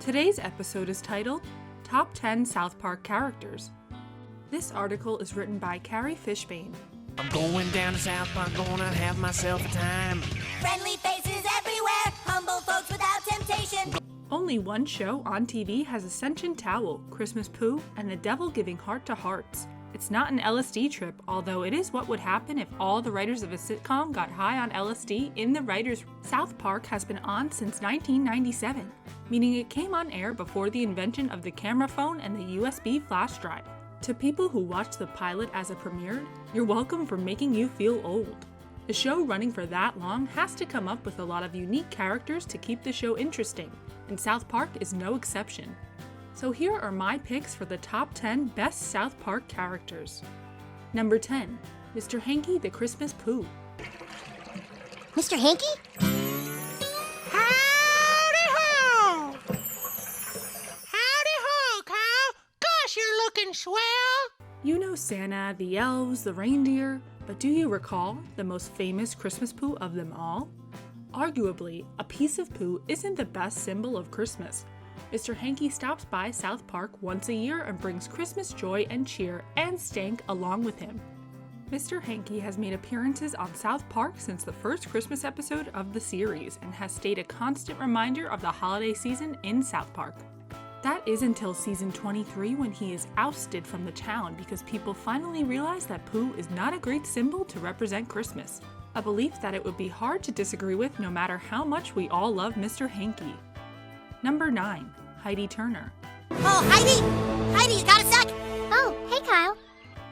Today's episode is titled Top 10 South Park Characters. This article is written by Carrie Fishbane. I'm going down to South Park, gonna have myself a time. Friendly faces everywhere, humble folks without temptation. Only one show on TV has a sentient towel, Christmas Pooh, and the devil giving heart to hearts. It's not an LSD trip, although it is what would happen if all the writers of a sitcom got high on LSD in the writers' room. South Park has been on since 1997, meaning it came on air before the invention of the camera phone and the USB flash drive. To people who watched the pilot as it premiered, you're welcome for making you feel old. A show running for that long has to come up with a lot of unique characters to keep the show interesting, and South Park is no exception. So here are my picks for the top 10 best South Park characters. Number 10, Mr. Hanky the Christmas Pooh. Mr. Hanky? Howdy ho! Howdy ho, Kyle! Gosh, you're looking swell! You know Santa, the elves, the reindeer, but do you recall the most famous Christmas Pooh of them all? Arguably, a piece of poo isn't the best symbol of Christmas. Mr. Hanky stops by South Park once a year and brings Christmas joy and cheer and stank along with him. Mr. Hanky has made appearances on South Park since the first Christmas episode of the series and has stayed a constant reminder of the holiday season in South Park. That is until season 23 when he is ousted from the town because people finally realize that poo is not a great symbol to represent Christmas, a belief that it would be hard to disagree with no matter how much we all love Mr. Hanky. Number 9, Heidi Turner. Oh, Heidi! Heidi, you got a sec? Oh, hey, Kyle.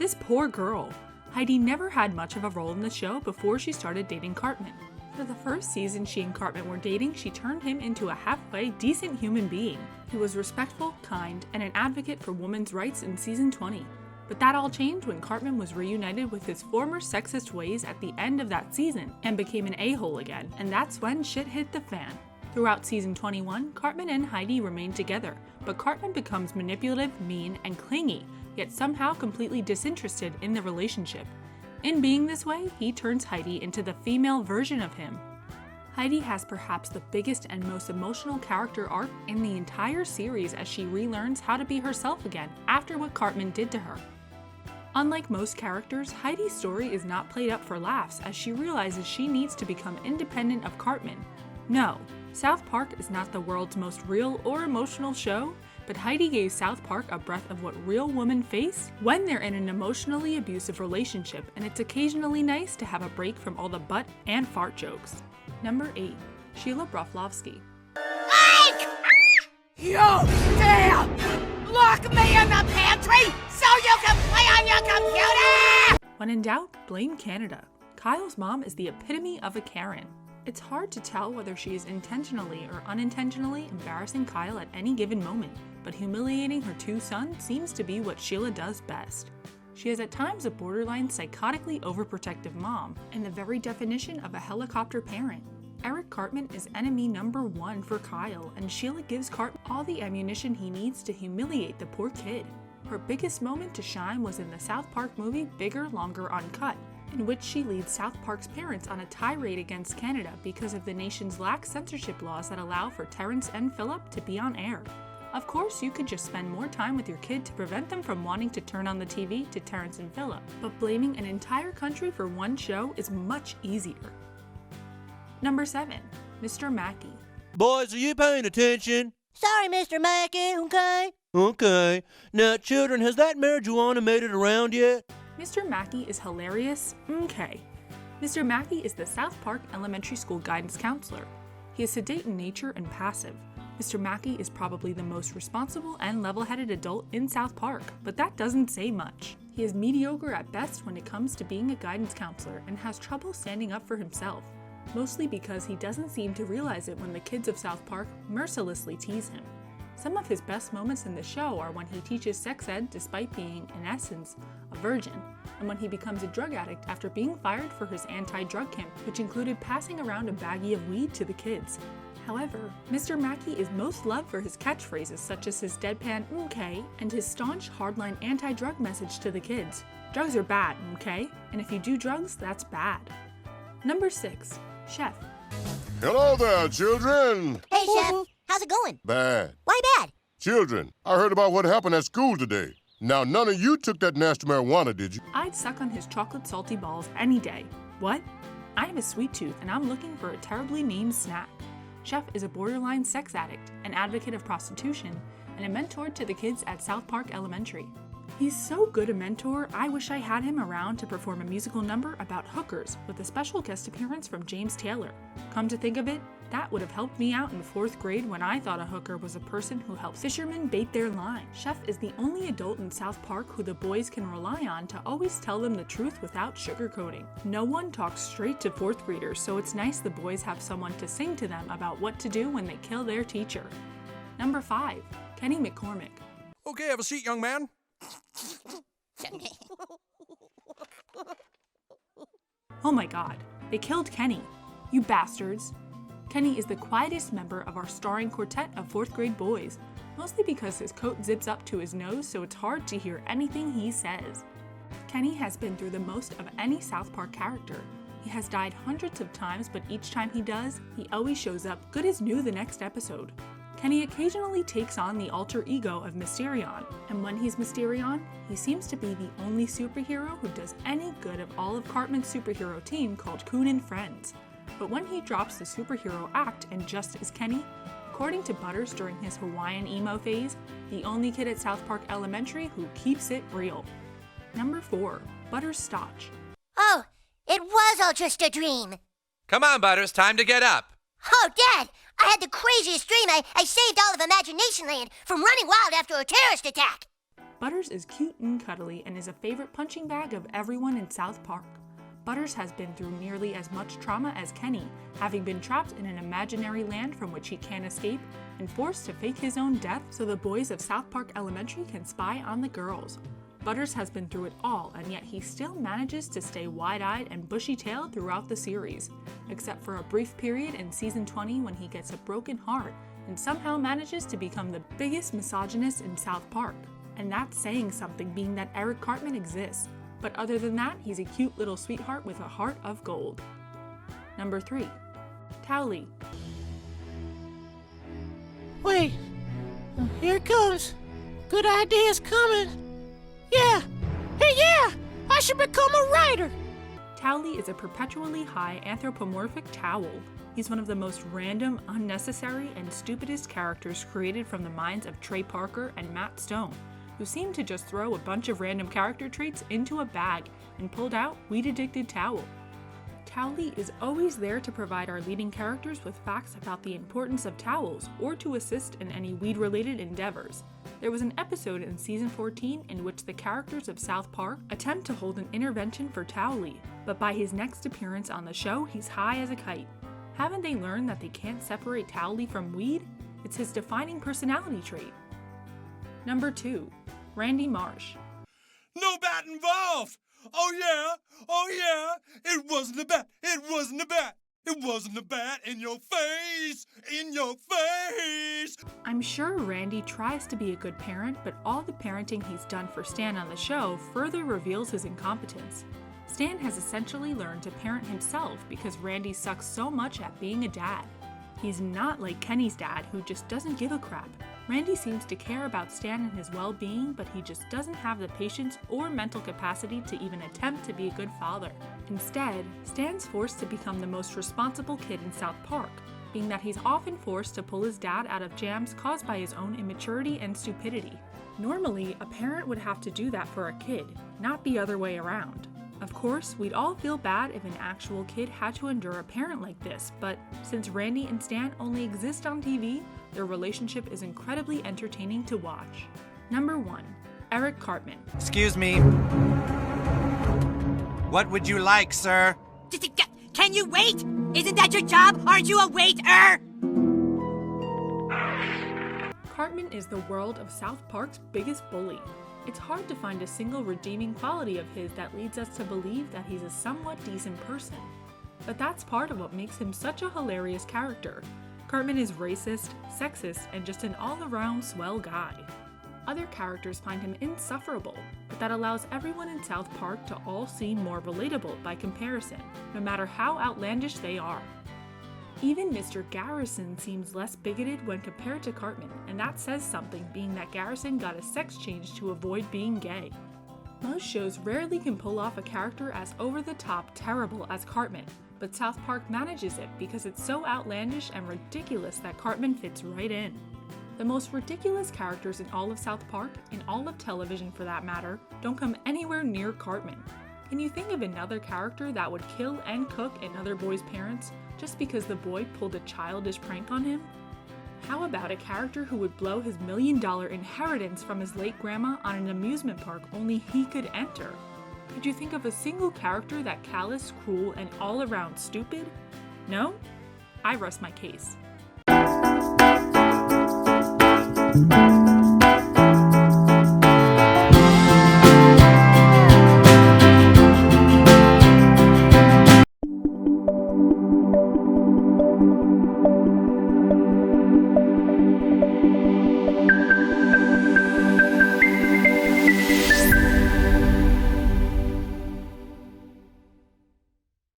This poor girl. Heidi never had much of a role in the show before she started dating Cartman. For the first season she and Cartman were dating, she turned him into a halfway decent human being. He was respectful, kind, and an advocate for women's rights in season 20. But that all changed when Cartman was reunited with his former sexist ways at the end of that season and became an a-hole again, and that's when shit hit the fan. Throughout season 21, Cartman and Heidi remain together, but Cartman becomes manipulative, mean, and clingy, yet somehow completely disinterested in the relationship. In being this way, he turns Heidi into the female version of him. Heidi has perhaps the biggest and most emotional character arc in the entire series as she relearns how to be herself again after what Cartman did to her. Unlike most characters, Heidi's story is not played up for laughs as she realizes she needs to become independent of Cartman. No, South Park is not the world's most real or emotional show, but Heidi gave South Park a breath of what real women face when they're in an emotionally abusive relationship, and it's occasionally nice to have a break from all the butt and fart jokes. Number 8, Sheila Broflovsky. You dare lock me in the pantry so you can play on your computer! When in doubt, blame Canada. Kyle's mom is the epitome of a Karen. It's hard to tell whether she is intentionally or unintentionally embarrassing Kyle at any given moment, but humiliating her two sons seems to be what Sheila does best. She is at times a borderline psychotically overprotective mom, and the very definition of a helicopter parent. Eric Cartman is enemy number 1 for Kyle, and Sheila gives Cartman all the ammunition he needs to humiliate the poor kid. Her biggest moment to shine was in the South Park movie Bigger, Longer, Uncut, in which she leads South Park's parents on a tirade against Canada because of the nation's lax censorship laws that allow for Terrence and Phillip to be on air. Of course, you could just spend more time with your kid to prevent them from wanting to turn on the TV to Terrence and Phillip, but blaming an entire country for one show is much easier. Number 7, Mr. Mackey. Boys, are you paying attention? Sorry, Mr. Mackey, okay? Okay. Now, children, has that marijuana made it around yet? Mr. Mackey is hilarious? Okay. Mr. Mackey is the South Park Elementary School guidance counselor. He is sedate in nature and passive. Mr. Mackey is probably the most responsible and level-headed adult in South Park, but that doesn't say much. He is mediocre at best when it comes to being a guidance counselor and has trouble standing up for himself, mostly because he doesn't seem to realize it when the kids of South Park mercilessly tease him. Some of his best moments in the show are when he teaches sex ed despite being, in essence, a virgin, and when he becomes a drug addict after being fired for his anti-drug camp, which included passing around a baggie of weed to the kids. However, Mr. Mackey is most loved for his catchphrases such as his deadpan "okay" and his staunch hardline anti-drug message to the kids. Drugs are bad, okay? And if you do drugs, that's bad. Number 6. Chef. Hello there, children. Hey, Chef. How's it going? Bad. Why bad? Children, I heard about what happened at school today. Now, none of you took that nasty marijuana, did you? I'd suck on his chocolate salty balls any day. What? I have a sweet tooth and I'm looking for a terribly named snack. Chef is a borderline sex addict, an advocate of prostitution, and a mentor to the kids at South Park Elementary. He's so good a mentor, I wish I had him around to perform a musical number about hookers with a special guest appearance from James Taylor. Come to think of it, that would have helped me out in 4th grade when I thought a hooker was a person who helped fishermen bait their line. Chef is the only adult in South Park who the boys can rely on to always tell them the truth without sugarcoating. No one talks straight to 4th graders, so it's nice the boys have someone to sing to them about what to do when they kill their teacher. Number 5. Kenny McCormick. Okay, have a seat, young man. Oh my god, they killed Kenny. You bastards. Kenny is the quietest member of our starring quartet of 4th grade boys, mostly because his coat zips up to his nose so it's hard to hear anything he says. Kenny has been through the most of any South Park character. He has died hundreds of times, but each time he does, he always shows up good as new the next episode. Kenny occasionally takes on the alter ego of Mysterion, and when he's Mysterion, he seems to be the only superhero who does any good of all of Cartman's superhero team called Coon and Friends. But when he drops the superhero act and just is Kenny, according to Butters during his Hawaiian emo phase, the only kid at South Park Elementary who keeps it real. Number 4. Butters Stotch. Oh, it was all just a dream. Come on, Butters, time to get up. Oh, Dad, I had the craziest dream. I saved all of Imagination Land from running wild after a terrorist attack. Butters is cute and cuddly and is a favorite punching bag of everyone in South Park. Butters has been through nearly as much trauma as Kenny, having been trapped in an imaginary land from which he can't escape and forced to fake his own death so the boys of South Park Elementary can spy on the girls. Butters has been through it all, and yet he still manages to stay wide-eyed and bushy-tailed throughout the series, except for a brief period in season 20 when he gets a broken heart and somehow manages to become the biggest misogynist in South Park. And that's saying something, being that Eric Cartman exists. But other than that, he's a cute little sweetheart with a heart of gold. Number 3. Towelie. Wait, here it comes. Good idea's coming. Yeah, hey yeah, I should become a writer. Towelie is a perpetually high anthropomorphic towel. He's one of the most random, unnecessary, and stupidest characters created from the minds of Trey Parker and Matt Stone, who seemed to just throw a bunch of random character traits into a bag and pulled out weed-addicted towel. Towelie is always there to provide our leading characters with facts about the importance of towels or to assist in any weed-related endeavors. There was an episode in season 14 in which the characters of South Park attempt to hold an intervention for Towelie, but by his next appearance on the show, he's high as a kite. Haven't they learned that they can't separate Towelie from weed? It's his defining personality trait. Number 2. Randy Marsh. No bat involved. Oh yeah, it wasn't a bat, it wasn't a bat. It wasn't a bat in your face, in your face. I'm sure Randy tries to be a good parent, but all the parenting he's done for Stan on the show further reveals his incompetence. Stan has essentially learned to parent himself because Randy sucks so much at being a dad. He's not like Kenny's dad, who just doesn't give a crap. Randy seems to care about Stan and his well-being, but he just doesn't have the patience or mental capacity to even attempt to be a good father. Instead, Stan's forced to become the most responsible kid in South Park, being that he's often forced to pull his dad out of jams caused by his own immaturity and stupidity. Normally, a parent would have to do that for a kid, not the other way around. Of course, we'd all feel bad if an actual kid had to endure a parent like this, but since Randy and Stan only exist on TV, their relationship is incredibly entertaining to watch. Number 1. Eric Cartman. Excuse me. What would you like, sir? Can you wait? Isn't that your job? Aren't you a waiter? Cartman is the world of South Park's biggest bully. It's hard to find a single redeeming quality of his that leads us to believe that he's a somewhat decent person. But that's part of what makes him such a hilarious character. Cartman is racist, sexist, and just an all-around swell guy. Other characters find him insufferable, but that allows everyone in South Park to all seem more relatable by comparison, no matter how outlandish they are. Even Mr. Garrison seems less bigoted when compared to Cartman, and that says something, being that Garrison got a sex change to avoid being gay. Most shows rarely can pull off a character as over-the-top terrible as Cartman, but South Park manages it because it's so outlandish and ridiculous that Cartman fits right in. The most ridiculous characters in all of South Park, in all of television for that matter, don't come anywhere near Cartman. Can you think of another character that would kill and cook another boy's parents just because the boy pulled a childish prank on him? How about a character who would blow his $1 million inheritance from his late grandma on an amusement park only he could enter? Could you think of a single character that callous, cruel, and all around stupid? No? I rest my case.